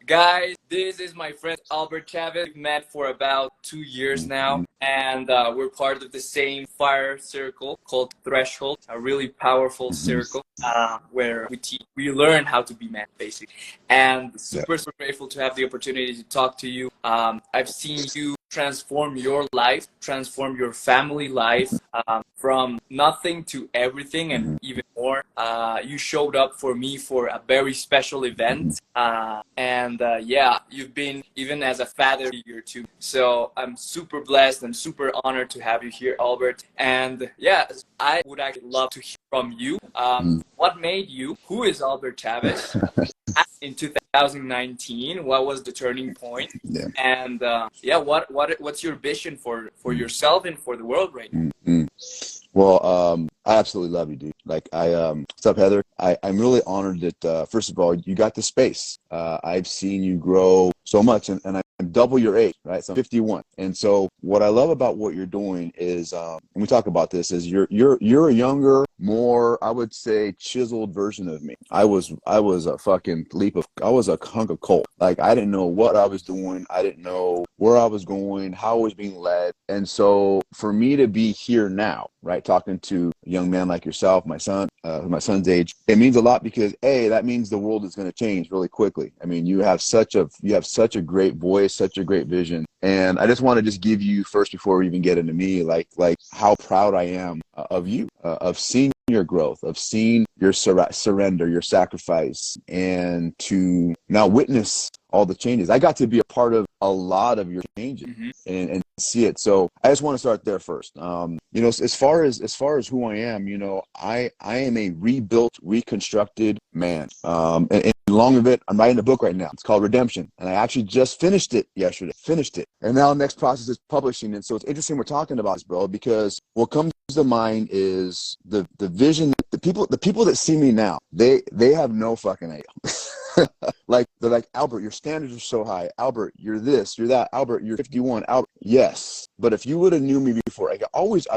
Guys, this is my friend Albert Chavez. We've met for about 2 years now, and we're part of the same fire circle called Threshold, a really powerful circle where we learn how to be men, basically. And super grateful to have the opportunity to talk to you. I've seen you transform your life, transform your family life, from nothing to everything and even more. You showed up for me for a very special event. And you've been even as a father figure too. So I'm super blessed. I'm super honored to have you here, Albert. And yeah, I would actually love to hear from you. What made you? Who is Albert Chavez? In 2019, what was the turning point? Yeah. And what's your vision for yourself and for the world right now? Well, I absolutely love you, dude. Like what's up, Heather? I'm really honored that, first of all, you got the space. I've seen you grow so much, and I'm double your age, right? So I'm 51. And so what I love about what you're doing is, and we talk about this, is you're a younger, more, I would say, chiseled version of me. I was a fucking I was a hunk of coal. Like, I didn't know what I was doing. I didn't know where I was going, how I was being led. And so for me to be here now, right, talking to a young man like yourself, my son's age, it means a lot because that means the world is going to change really quickly. I mean, you have such a great voice, such a great vision. And I just want to just give you first, before we even get into me, like how proud I am of you, of seeing your growth, of seeing your surrender, your sacrifice, and to now witness all the changes. I got to be a part of a lot of your changes and see it. So I just want to start there first. As far as who I am, I am a rebuilt, reconstructed man. And along with it, I'm writing a book right now. It's called Redemption. And I actually just finished it yesterday. And now the next process is publishing. And so it's interesting we're talking about this, bro, because what comes to mind is the vision. The people that see me now, they have no fucking idea. Like, they're like, Albert, your standards are so high. Albert, you're this, you're that. Albert, you're 51. Albert, yes. But if you would have knew me before, I've always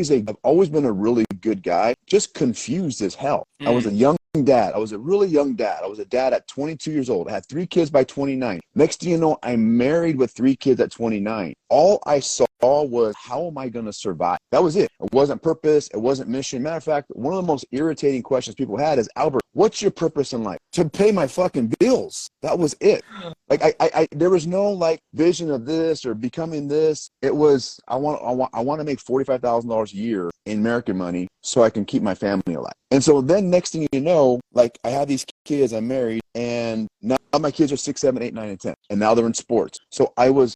been a really good guy, just confused as hell. I was a young dad. I was a really young dad. I was a dad at 22 years old. I had 3 kids by 29. Next thing you know, I'm married with 3 kids at 29. All I saw was, how am I going to survive? That was it. It wasn't purpose. It wasn't mission. Matter of fact, one of the most irritating questions people had is, Albert, what's your purpose in life? To pay my fucking bills. That was it. Like, I there was no like vision of this or becoming this. It was, I want to make $45,000 a year in American money so I can keep my family alive. And so then next thing you know, like, I have these kids, I'm married, and now my kids are 6, 7, 8, 9, and 10. And now they're in sports. So I was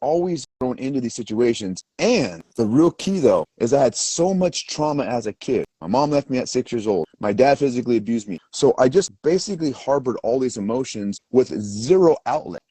always thrown into these situations. And the real key, though, is I had so much trauma as a kid. My mom left me at 6 years old. My dad physically abused me. So I just basically harbored all these emotions with zero outlet.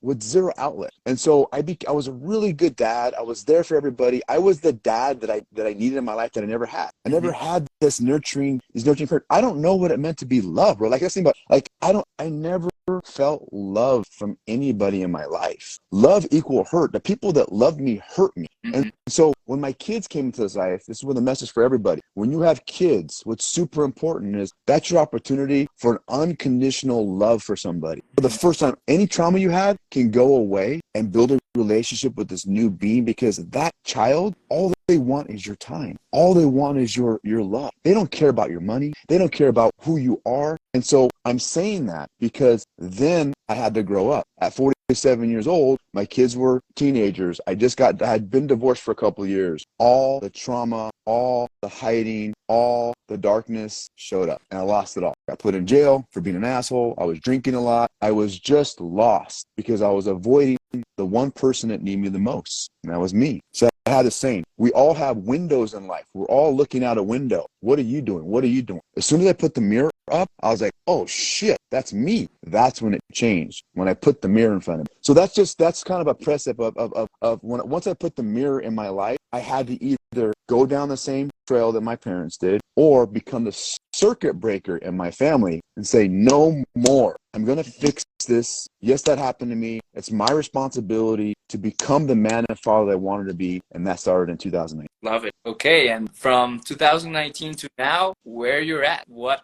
And so I was a really good dad. I was there for everybody. I was the dad that I needed in my life that I never had. I never had this nurturing part. I don't know what it meant to be loved, bro. Like, that's the thing about, like, I never felt love from anybody in my life. Love equal hurt. The people that loved me hurt me. And so when my kids came into this life, this is one of the message for everybody. When you have kids, what's super important is that's your opportunity for an unconditional love for somebody. For the first time, any trauma you had can go away and build a relationship with this new being, because that child, all they want is your time. All they want is your love. They don't care about your money. They don't care about who you are. And so I'm saying that because then I had to grow up. At 47 years old, my kids were teenagers. I had been divorced for a couple of years. All the trauma, all the hiding, all the darkness showed up, and I lost it all. Got put in jail for being an asshole. I was drinking a lot. I was just lost because I was avoiding the one person that needed me the most, and that was me. So I had this saying, we all have windows in life. We're all looking out a window. What are you doing? What are you doing? As soon as I put the mirror up, I was like, oh shit, that's me. That's when it changed, when I put the mirror in front of me. So that's kind of a precept of once I put the mirror in my life, I had to either go down the same trail that my parents did or become the circuit breaker in my family and say, no more. I'm going to fix this. Yes, that happened to me. It's my responsibility to become the man and father I wanted to be. And that started in 2008. Love it. Okay, and from 2019 to now, where you're at? What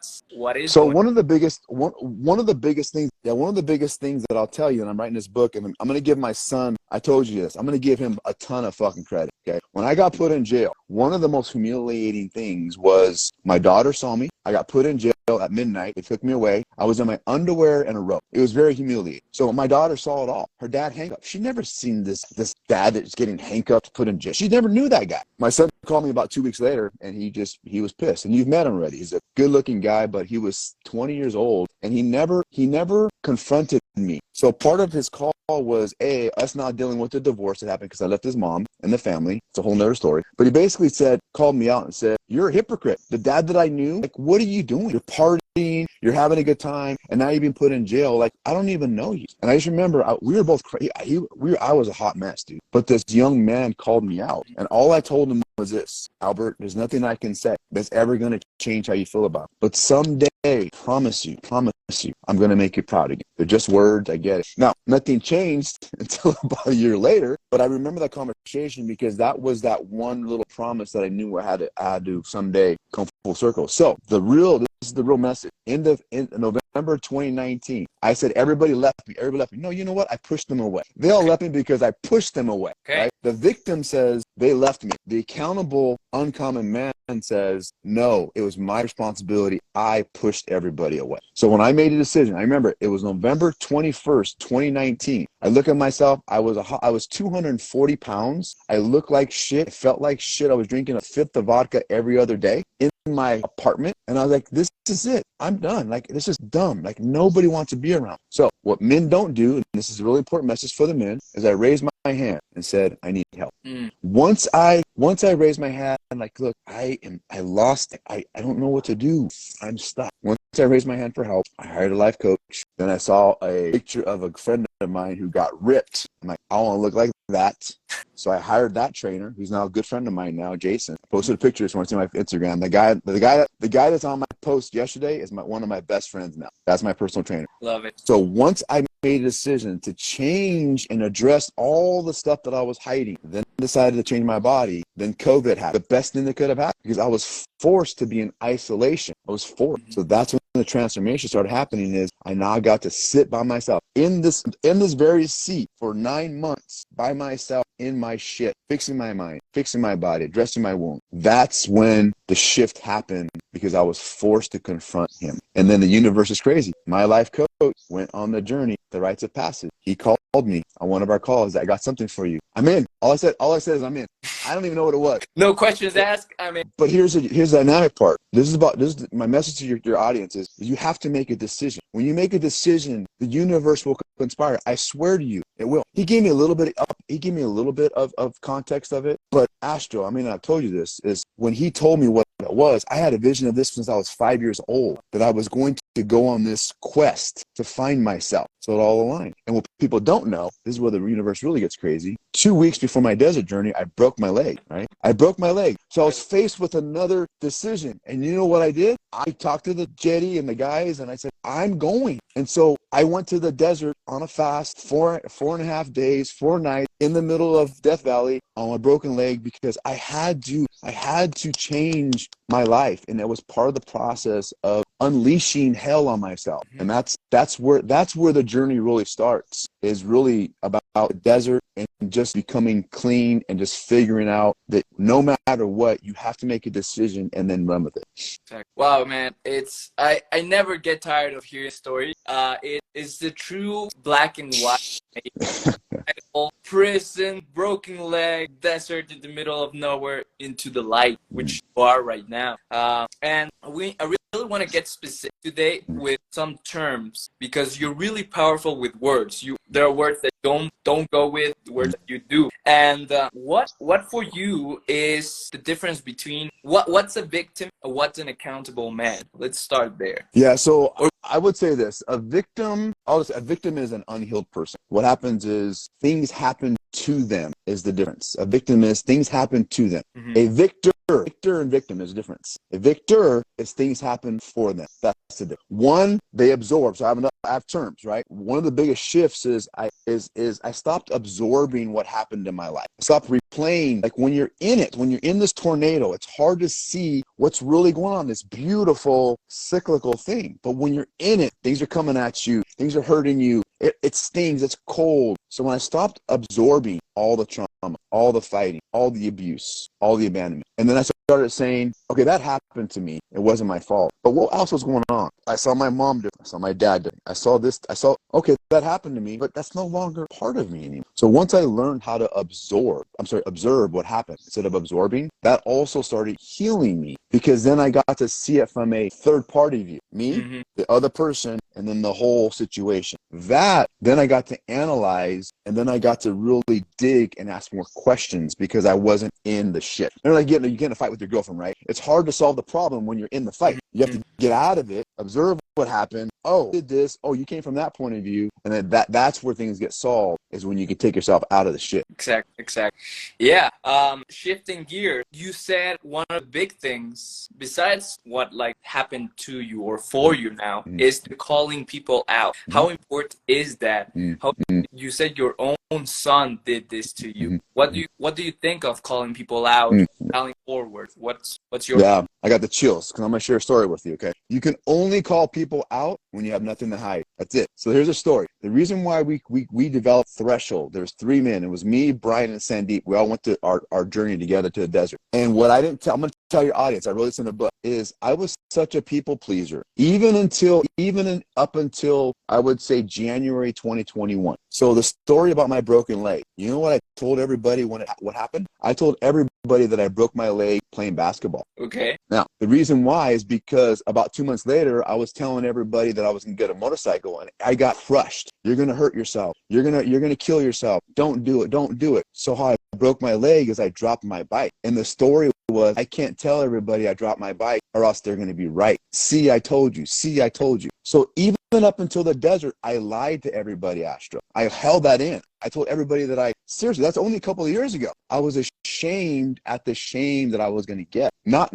is So going one of the biggest things, one of the biggest things that I'll tell you, and I'm writing this book, and I'm going to give my son, I told you this, I'm going to give him a ton of fucking credit. Okay. When I got put in jail, one of the most humiliating things was my daughter saw me. I got put in jail at midnight. They took me away. I was in my underwear and a robe. It was very humiliating. So my daughter saw it all. Her dad handcuffed. She never seen this dad that's getting handcuffed, put in jail. She never knew that guy. My son called me about 2 weeks later, and he was pissed. And you've met him already. He's a good-looking guy, but he was 20 years old, and he never confronted me. So part of his call was us not dealing with the divorce that happened because I left his mom and the family. It's a whole nother story. But he basically called me out and said, "You're a hypocrite. The dad that I knew, like, what are you doing? You're partying, you're having a good time, and now you've been put in jail. Like, I don't even know you." And I just remember we were both crazy. I was a hot mess, dude. But this young man called me out, and all I told him was this: "Albert, there's nothing I can say that's ever going to change how you feel about it. But someday, promise you, I'm going to make you proud again." They're just words. I get it. Now, nothing changed until about a year later, but I remember that conversation because that was that one little promise that I knew I had to someday come full circle. So this is the real message. In November 2019, I said, everybody left me. No, you know what? I pushed them away. They all left me because I pushed them away. Okay. Right? The victim says they left me. The accountable, uncommon man says, no, it was my responsibility. I pushed everybody away. So when I made a decision, I remember it was November 21st, 2019. I look at myself. I was 240 pounds. I looked like shit. I felt like shit. I was drinking a fifth of vodka every other day in my apartment. And I was like, this is it. I'm done. Like, this is dumb. Like, nobody wants to be around. So what men don't do, and this is a really important message for the men, is I raised my hand and said, I need help. Once I raised my hand, like, look, I lost it. I don't know what to do. I'm stuck. Once I raised my hand for help, I hired a life coach. Then I saw a picture of a friend of mine who got ripped. I'm like, I want to look like that. So I hired that trainer, who's now a good friend of mine now, Jason. I posted a picture this morning on my Instagram. The guy that's on my post yesterday is one of my best friends now. That's my personal trainer. Love it. So once I made a decision to change and address all the stuff that I was hiding, then decided to change my body, then COVID happened. The best thing that could have happened, because I was forced to be in isolation. I was forced. So that's when the transformation started happening. Is I now got to sit by myself in this very seat for 9 months by myself in my shit, fixing my mind, fixing my body, addressing my wound. That's when the shift happened, because I was forced to confront him. And then the universe is crazy. My life coach went on the journey, the rites of passage. He called me on one of our calls. I got something for you. I'm in. All I said is I'm in. I don't even know what it was. No questions asked. I'm in. But here's the dynamic part. My message to your audience is you have to make a decision. When you make a decision, the universe will conspire. I swear to you, it will. He gave me a little bit of context of it. But Astro, I mean, I've told you this, is when he told me what it was, I had a vision of this since I was 5 years old, that I was going to go on this quest to find myself. So it all aligned. And what people don't know, this is where the universe really gets crazy. 2 weeks before my desert journey, I broke my leg, right? I broke my leg. So I was faced with another decision. And you know what I did? I talked to the jetty and the guys, and I said, I'm going. And so I went to the desert on a fast, 4.5 days, 4 nights in the middle of Death Valley on a broken leg, because I had to change my life. And it was part of the process of unleashing hell on myself. And that's where the journey really starts, is really about the desert and just becoming clean and just figuring out that no matter what, you have to make a decision and then run with it. Wow, man. I never get tired of hearing stories. It is the true black and white. Prison, broken leg, desert in the middle of nowhere, into the light, which you are right now. And I really want to get specific today with some terms, because you're really powerful with words. There are words that don't go with the words that you do. And what for you is the difference between what's a victim and what's an accountable man? Let's start there. Yeah, so I would say this: a victim is an unhealed person. What happens is things happen to them is the difference. A victim is things happen to them. Mm-hmm. A victor and victim is a difference. A victor is things happen for them. That's the difference. One, they absorb. So I have terms, right? One of the biggest shifts is I stopped absorbing what happened in my life. I stopped replaying. Like when you're in it, when you're in this tornado, it's hard to see what's really going on, this beautiful cyclical thing. But when you're in it, things are coming at you, things are hurting you. It stings, it's cold. So when I stopped absorbing all the trauma, all the fighting, all the abuse, all the abandonment, and then I started saying, okay, that happened to me. It wasn't my fault. But what else was going on? I saw my mom do it. I saw my dad do it. I saw this. Okay, that happened to me, but that's no longer part of me anymore. So once I learned how to observe what happened instead of absorbing, that also started healing me, because then I got to see it from a third party view. Me, Mm-hmm. the other person, and then the whole situation. Then I got to analyze, and then I got to really dig and ask more questions because I wasn't in the shit. You get in a fight with your girlfriend, right? It's hard to solve the problem when you're in the fight. You have to get out of it, observe what happened. Oh, you did this. Oh, you came from that point of view. And then that's where things get solved, is when you can take yourself out of the shit. Exactly. Yeah. Shifting gears, you said one of the big things, besides what like happened to you or for you now, Mm-hmm. is the calling people out. Mm-hmm. How important is that? Mm-hmm. How you said your own son did this to you. Mm-hmm. What do you think of calling people out, Mm-hmm. calling forward? What's your Yeah, I got the chills because I'm going to share a story with you, okay? You can only call people out when you have nothing to hide. That's it. So here's a story. The reason why we developed Threshold, there's 3 men. It was me, Brian, and Sandeep. We all went to our journey together to the desert. And what I didn't tell, I'm going to tell your audience, I wrote this in the book, is I was such a people pleaser, up until I would say January 2021. So the story about my broken leg, you know what I told everybody what happened? I told everybody that I broke my leg playing basketball. Okay. Now, the reason why is because about 2 months later, I was telling everybody that I was going to get a motorcycle, and I got crushed. You're going to hurt yourself. You're going to kill yourself. Don't do it. Don't do it. So how I broke my leg is I dropped my bike. And the story was, I can't tell everybody I dropped my bike or else they're going to be right. See, I told you. See, I told you. So even up until the desert, I lied to everybody, Astro. I held that in. I told everybody that seriously, that's only a couple of years ago. I was ashamed at the shame that I was going to get. Not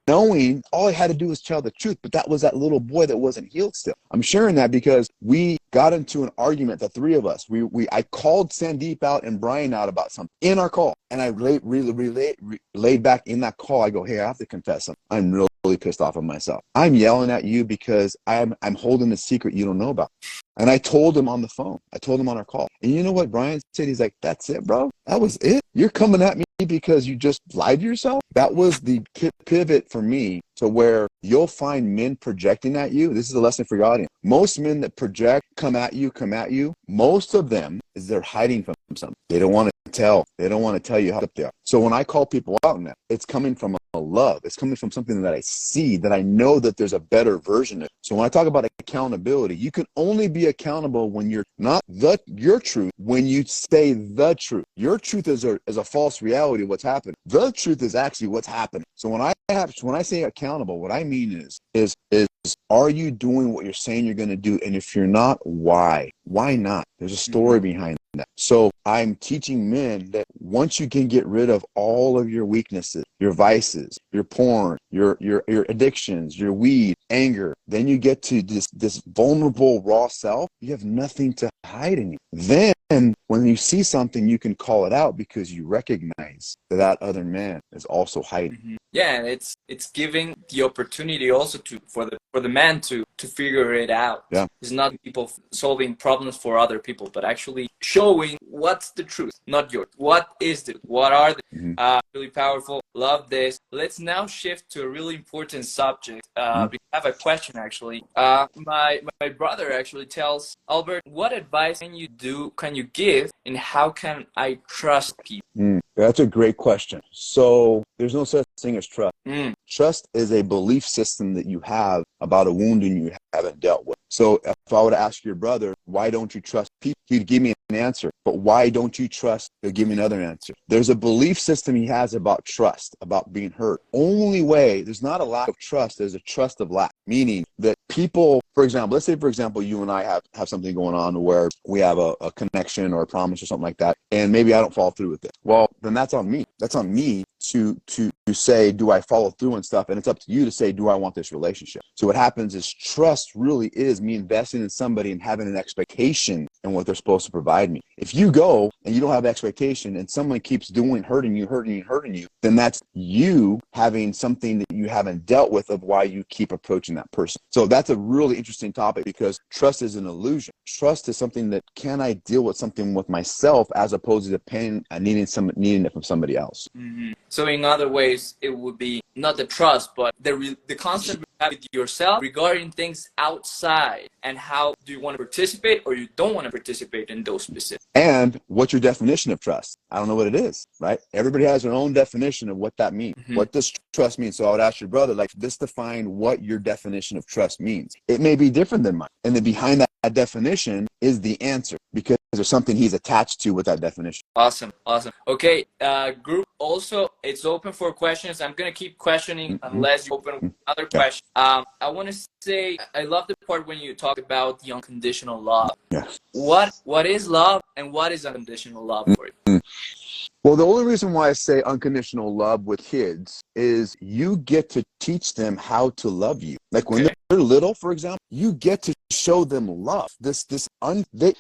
knowing, all I had to do was tell the truth, but that was that little boy that wasn't healed still. I'm sharing that because we got into an argument, the 3 of us. I called Sandeep out and Brian out about something in our call. And I laid back in that call. I go, hey, I have to confess something. I'm really pissed off at myself. I'm yelling at you because I'm holding a secret you don't know about. And I told him on the phone. I told him on our call. And you know what Brian said? He's like, that's it, bro. That was it. You're coming at me because you just lied to yourself. That was the pivot for me to where you'll find men projecting at you. This is a lesson for your audience. Most men that project, come at you, most of them is they're hiding from something. They don't want to tell. They don't want to tell you how up they are. So when I call people out in that, it's coming from a love. It's coming from something that I see, that I know that there's a better version of it. So when I talk about accountability, you can only be accountable when you're not your truth, when you say the truth. Your truth is a false reality of what's happening. The truth is actually what's happening. So when I say accountable, what I mean is are you doing what you're saying you're going to do? And if you're not, why? Why not? There's a story behind that. So I'm teaching men that once you can get rid of all of your weaknesses, your vices, your porn, your addictions, your weed, anger, then you get to this vulnerable raw self. You have nothing to hide anymore. Then when you see something, you can call it out because you recognize that other man is also hiding. Yeah, and it's giving the opportunity also for the man to figure it out. Yeah. It's not people solving problems for other people, but actually showing what's the truth, not yours. What is it? What are the really powerful? Love this. Let's now shift to a really important subject. We have a question actually. My brother actually tells Albert, what advice can you give, and how can I trust people? That's a great question. So there's no such thing as trust. Mm. Trust is a belief system that you have about a wound and you haven't dealt with. So if I were to ask your brother, why don't you trust people? He'd give me an answer. But why don't you trust? He'll give me another answer. There's a belief system he has about trust, about being hurt. Only way, there's not a lack of trust, there's a trust of lack. Meaning that people, for example, let's say, for example, you and I have something going on where we have a connection or a promise or something like that, and maybe I don't follow through with it. Well, then that's on me. That's on me to say, do I follow through and stuff? And it's up to you to say, do I want this relationship? So what happens is trust really is me investing in somebody and having an expectation in what they're supposed to provide me. If you go and you don't have expectation and someone keeps hurting you, then that's you having something that you haven't dealt with of why you keep approaching that person. So that's a really interesting topic because trust is an illusion. Trust is something that can I deal with something with myself as opposed to depending on needing it from somebody else. Mm-hmm. So in other ways, it would be not the trust, but the constant with yourself regarding things outside and how do you want to participate or you don't want to participate in those specifics. And what's your definition of trust? I don't know what it is, right? Everybody has their own definition of what that means. Mm-hmm. What does trust mean? So I would ask your brother, like, just define what your definition of trust means. It may be different than mine. And then behind that definition is the answer because there's something he's attached to with that definition. Awesome. Okay, group, also, it's open for questions. I'm going to keep questioning unless you open another question. I want to say, I love the part when you talk about the unconditional love. Yes. What is love and what is unconditional love for you? Well, the only reason why I say unconditional love with kids is you get to teach them how to love you. Like when they're little, for example, you get to show them love.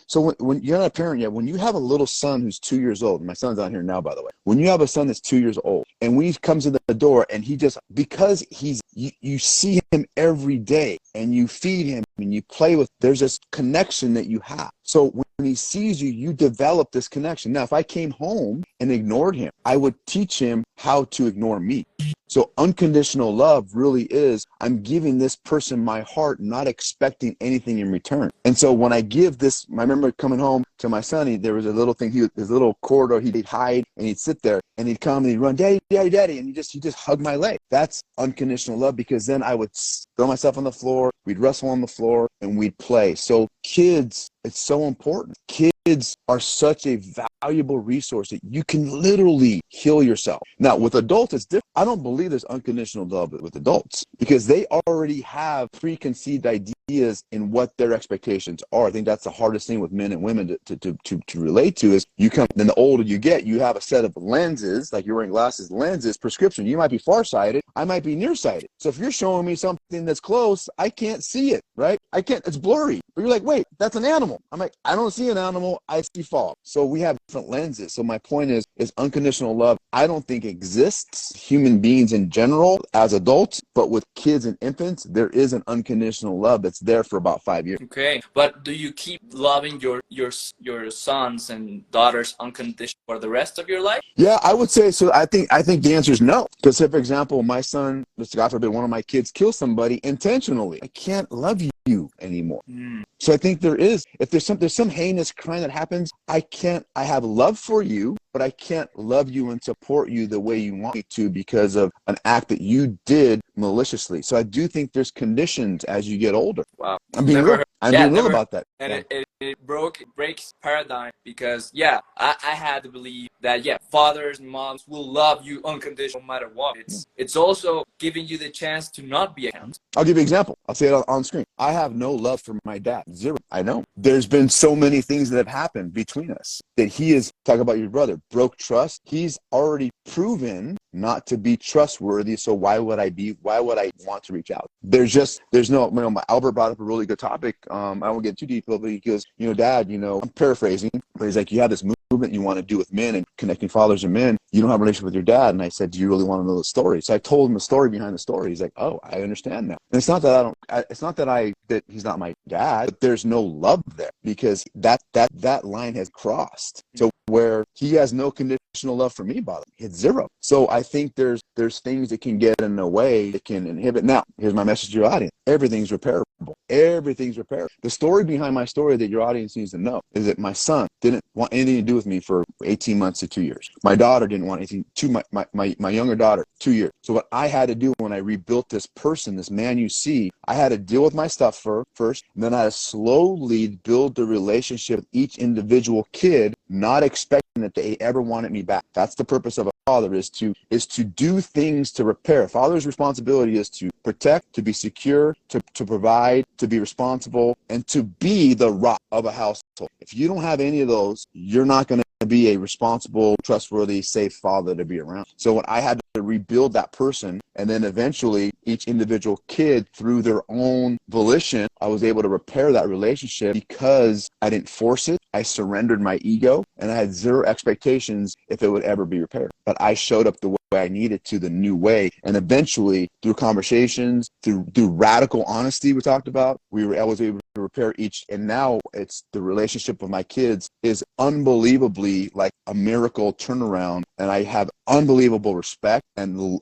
So when you're not a parent yet, when you have a little son who's 2 years old, my son's out here now, by the way, when you have a son that's 2 years old and when he comes in the door and because you see him every day and you feed him and you play with, there's this connection that you have. So when he sees you, you develop this connection. Now, if I came home and ignored him, I would teach him how to ignore me. So unconditional love really is, I'm giving this person my heart, not expecting anything in return. And so when I give this, I remember coming home to my son, there was a little thing, his little corridor, he'd hide and he'd sit there and he'd come and he'd run, daddy, daddy, daddy. And he just hugged my leg. That's unconditional love because then I would throw myself on the floor, we'd wrestle on the floor and we'd play. So kids, it's so important. Kids are such a valuable resource that you can literally heal yourself. Now, with adults, it's different. I don't believe there's unconditional love with adults because they already have preconceived ideas in what their expectations are. I think that's the hardest thing with men and women to relate to is then the older you get, you have a set of lenses, like you're wearing glasses, lenses, prescription. You might be farsighted. I might be nearsighted. So if you're showing me something that's close, I can't see it, right? It's blurry. But you're like, wait, that's an animal. I'm like, I don't see an animal. I see fog. So we have different lenses. So my point is unconditional love, I don't think exists. Human beings in general as adults, but with kids and infants, there is an unconditional love that's there for about 5 years. Okay, but do you keep loving your sons and daughters unconditional for the rest of your life? Yeah, I would say so. I think the answer is no. Because if, for example, my son, God forbid, one of my kids kills somebody intentionally, I can't love you anymore. So I think if there's some heinous crime that happens, I have love for you, but I can't love you and support you the way you want me to because of an act that you did maliciously. So I do think there's conditions as you get older. Wow. I'm being real about that. And it breaks paradigm because, I had to believe that, fathers and moms will love you unconditional no matter what. It's also giving you the chance to not be accountable. I'll give you an example. I'll say it on screen. I have no love for my dad. Zero. I know. There's been so many things that have happened between us that he is, talk about your brother, broke trust. He's already proven not to be trustworthy. So why would I want to reach out? There's no, Albert brought up a really good topic. I won't get too deep, but he goes, Dad, I'm paraphrasing, but he's like, you have this movement you want to do with men and connecting fathers and men. You don't have a relationship with your dad. And I said, do you really want to know the story? So I told him the story behind the story. He's like, oh, I understand now. And it's not that he's not my dad, but there's no love there because that line has crossed. So where he has no conditional love for me, by the way. It's zero. So I think there's things that can get in the way that can inhibit. Now, here's my message to your audience. Everything's repairable. Everything's repairable. The story behind my story that your audience needs to know is that my son didn't want anything to do with me for 18 months to 2 years. My daughter didn't want anything to my younger daughter, 2 years. So what I had to do when I rebuilt this person, this man you see, I had to deal with my stuff first, and then I had to slowly build the relationship with each individual kid, not expecting that they ever wanted me back. That's the purpose of a father, is to do things to repair. A father's responsibility is to protect, to be secure, to provide, to be responsible, and to be the rock of a household. If you don't have any of those, you're not going to be a responsible, trustworthy, safe father to be around. So when I had to rebuild that person, and then eventually each individual kid, through their own volition, I was able to repair that relationship because I didn't force it. I surrendered my ego, and I had zero expectations if it would ever be repaired. But I showed up the way I needed to, the new way. And eventually, through conversations, through radical honesty we talked about, I was able to repair each. And now it's the relationship with my kids is unbelievably like a miracle turnaround. And I have unbelievable respect and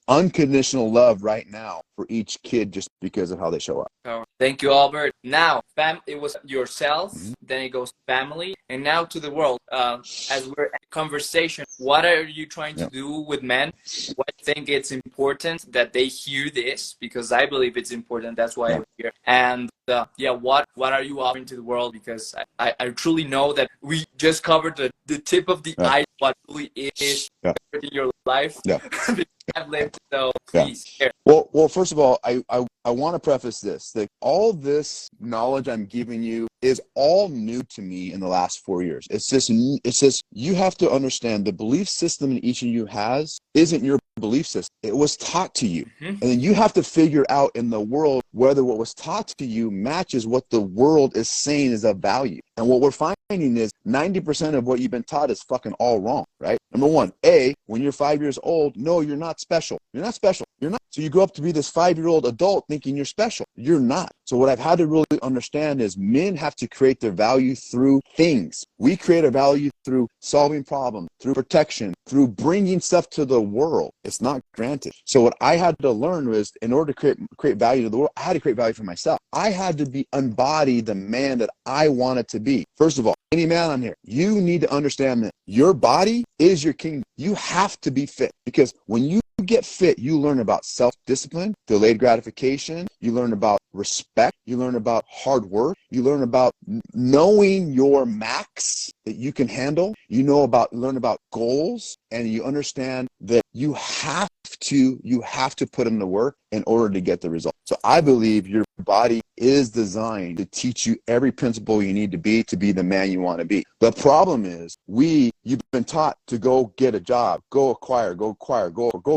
unconditional love right now for each kid just because of how they show up. Thank you, Albert. Now, it was yourself, then it goes family, and now to the world. As we're in conversation, what are you trying to do with men? What I think it's important that they hear this, because I believe it's important. That's why I'm here. And what are you offering to the world? Because I truly know that we just covered the tip of the eye, what really is in your life. I've lived, so please share. Well, first of all, I want to preface this, that all this knowledge I'm giving you is all new to me in the last 4 years. It's just you have to understand the belief system that each of you has isn't your belief system. It was taught to you. And then you have to figure out in the world whether what was taught to you matches what the world is saying is of value. And what we're finding is 90% of what you've been taught is fucking all wrong, right? Number one, when you're 5 years old, no, you're not special. You're not special. You're not. So you grow up to be this 5-year-old adult thinking you're special. You're not. So what I've had to really understand is men have to create their value through things. We create our value through solving problems, through protection, through bringing stuff to the world. It's not granted. So what I had to learn was, in order to create value to the world, I had to create value for myself. I had to embody the man that I wanted to be. First of all, any man on here, you need to understand that your body is your kingdom. You have to be fit, because when you get fit, you learn about self-discipline, delayed gratification, you learn about respect, you learn about hard work, you learn about knowing your max that you can handle, learn about goals, and you understand that you have to put in the work in order to get the result. So I believe your body is designed to teach you every principle you need to be the man you want to be. The problem is you've been taught to go get a job, go acquire, go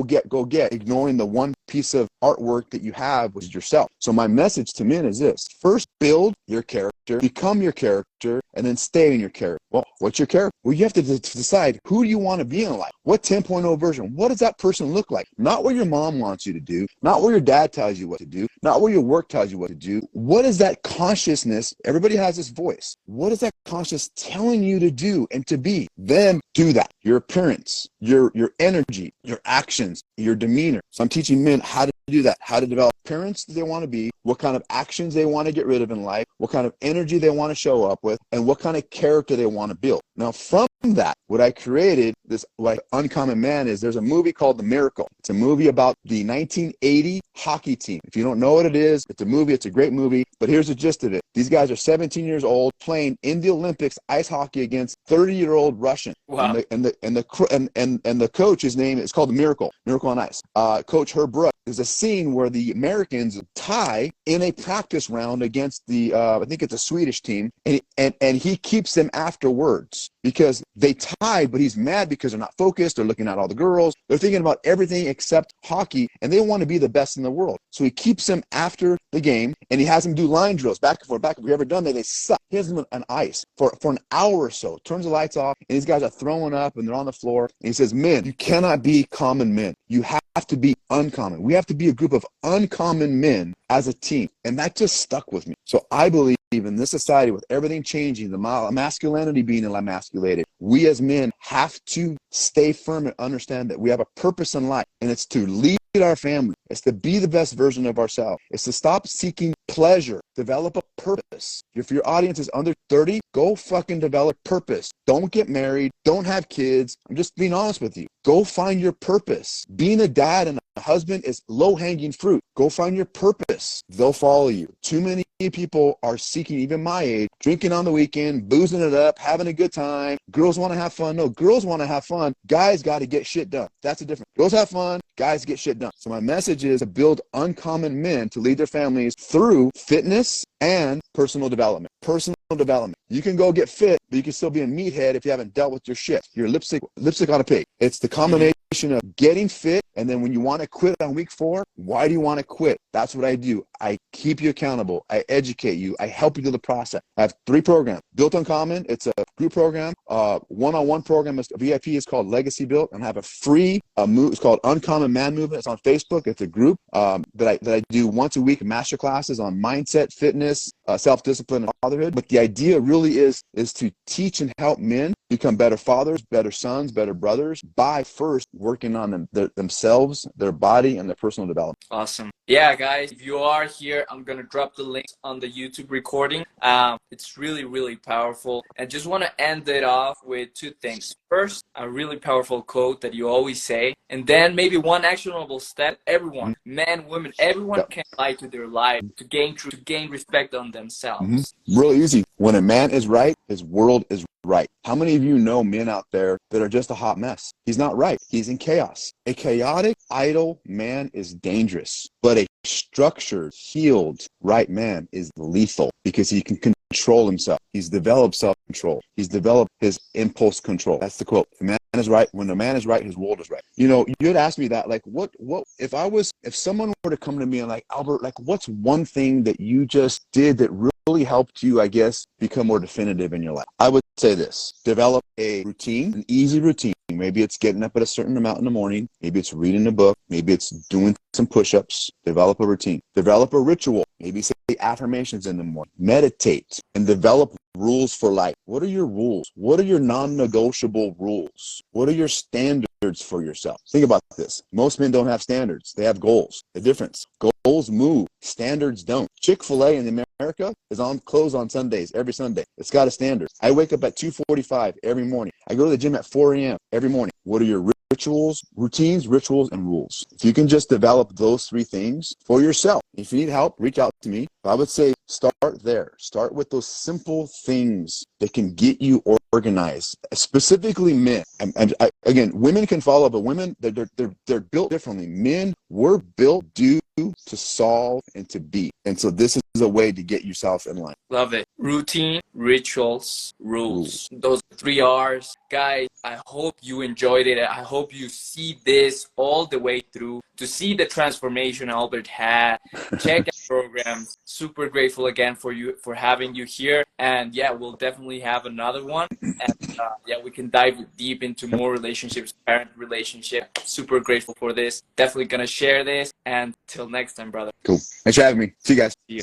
get, ignoring the one piece of artwork that you have, which is yourself. So my message to men is this: first, build your character, become your character, and then stay in your character. Well, what's your character? Well, you have to decide, who do you want to be in life? What 10.0 version? What does that person look like? Not what your mom wants you to do, not what your dad tells you what to do, not what your work tells you what to do. What is that consciousness? Everybody has this voice. What is that conscious telling you to do and to be? Then do that. Your appearance, your energy, your actions, your demeanor. So I'm teaching men how to do that, how to develop appearance that they want to be, what kind of actions they want to get rid of in life, what kind of energy they want to show up with, and what kind of character they want to build. Now, from that, what I created, this like uncommon man, is there's a movie called The Miracle. It's a movie about the 1980 hockey team. If you don't know what it is, it's a movie. It's a great movie. But here's the gist of it. These guys are 17 years old playing in the Olympics ice hockey against 30-year-old Russian. Wow. And the coach's name is called The Miracle on Ice. Coach Herb Brooks. There's a scene where the Americans tie in a practice round against the I think it's a Swedish team, and he keeps them afterwards because they tied, but he's mad because they're not focused. They're looking at all the girls. They're thinking about everything except hockey, and they want to be the best in the world. So he keeps them after the game, and he has them do line drills back and forth. Have you ever done that? They suck. He has them on ice for an hour or so. Turns the lights off, and these guys are throwing up, and they're on the floor. And he says, "Men, you cannot be common men. You have to be uncommon. We have to be a group of uncommon men as a team." And that just stuck with me. So I believe in this society, with everything changing, the masculinity being emasculated, we as men have to stay firm and understand that we have a purpose in life, and it's to lead our family. It's to be the best version of ourselves. It's to stop seeking pleasure, develop a purpose. If your audience is under 30, go fucking develop purpose. Don't get married. Don't have kids. I'm just being honest with you. Go find your purpose. Being a dad and a husband is low-hanging fruit. Go find your purpose. They'll follow you. Too many people are seeking, even my age, drinking on the weekend, boozing it up, having a good time. Girls want to have fun. No, girls want to have fun. Guys got to get shit done. That's the difference. Girls have fun. Guys get shit done. So my message is to build uncommon men to lead their families through fitness and personal development. Personal development. You can go get fit, but you can still be a meathead if you haven't dealt with your shit. Your lipstick on a pig. It's the combination of getting fit, and then when you want to quit on week 4, why do you want to quit? That's what I do. I keep you accountable. I educate you. I help you through the process. I have 3 programs. Built Uncommon, it's a group program. One-on-one program, is VIP, is called Legacy Built, and I have a free move. It's called Uncommon Man Movement. It's on Facebook. It's a group that I do once a week, master classes on mindset, fitness, self-discipline, and fatherhood. But the idea really is to teach and help men become better fathers, better sons, better brothers by first working on themselves, their body, and their personal development. Awesome. Yeah, guys, if you are here, I'm going to drop the links on the YouTube recording. It's really, really powerful. And just want to end it off with 2 things. First, a really powerful quote that you always say, and then maybe one actionable step. Everyone, men, women, everyone can apply to their life to gain respect on themselves. Really easy. When a man is right, his world is right. How many of you know men out there that are just a hot mess? He's not right. He's in chaos. A chaotic, idle man is dangerous, but a structured, healed, right man is lethal because he can control himself. He's developed self-control. He's developed his impulse control. That's the quote. The man is right. When the man is right, his world is right. You know, you had asked me that, like, what, if someone were to come to me and like, Albert, like, what's one thing that you just did that really helped you, I guess, become more definitive in your life? I would say this: develop a routine, an easy routine. Maybe it's getting up at a certain amount in the morning. Maybe it's reading a book. Maybe it's doing some push-ups. Develop a routine. Develop a ritual. Maybe say affirmations in the morning. Meditate and develop rules for life. What are your rules? What are your non-negotiable rules? What are your standards for yourself? Think about this. Most men don't have standards. They have goals. The difference: goals move. Standards don't. Chick-fil-A in America is closed on Sundays, every Sunday. It's got a standard. I wake up at 2:45 every morning. I go to the gym at 4 a.m. every morning. What are your rituals, routines, rituals, and rules? If you can just develop those 3 things for yourself, if you need help, reach out to me. I would say start there. Start with those simple things that can get you organized, specifically men. Again, women can follow, but women, they're built differently. Men, we're built to solve and to be. And so this is a way to get yourself in line. Love it. Routine, rituals, rules. Those 3 R's. Guys, I hope you enjoyed it. I hope you see this all the way through to see the transformation Albert had. Check out programs. Super grateful again for having you here. And yeah, we'll definitely have another one. And yeah, we can dive deep into more relationships, parent relationship. Super grateful for this. Definitely gonna share this. And till next time, brother. Cool. Thanks for having me. See you guys. See you.